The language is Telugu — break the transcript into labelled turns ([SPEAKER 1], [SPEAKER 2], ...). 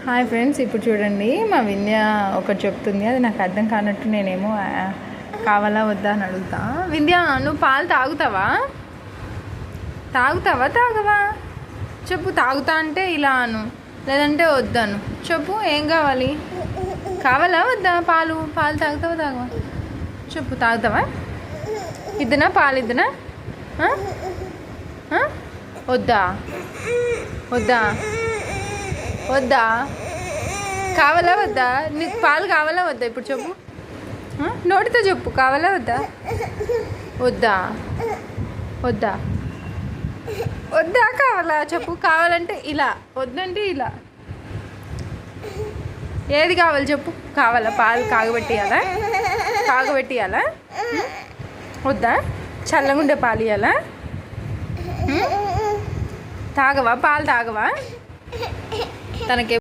[SPEAKER 1] హాయ్ ఫ్రెండ్స్, ఇప్పుడు చూడండి మా వింధ్య ఒకటి చెప్తుంది. అది నాకు అర్థం కానట్టు నేనేమో కావాలా వద్దా అని అడుగుతా. వింధ్య, నువ్వు పాలు తాగుతావా? తాగవా? చెప్పు. తాగుతా అంటే ఇలా అను, లేదంటే వద్దాను. చెప్పు, ఏం కావాలి? కావాలా వద్దా? పాలు తాగుతావా? చెప్పు, తాగుతావా? ఇద్దనా? పాలు ఇద్దనా? వద్దా? కావాలా వద్దా? నీకు పాలు కావాలా వద్దా? ఇప్పుడు చెప్పు, నోటితో చెప్పు. కావాలా వద్దా? కావాలా చెప్పు. కావాలంటే ఇలా, వద్దంటే ఇలా. ఏది కావాలి చెప్పు. కావాలా? పాలు కాగబెట్టియాలా? వద్దా? చల్లగుండే పాలు ఇవ్వాలా? తాగవా? పాలు తాగవా? తనకి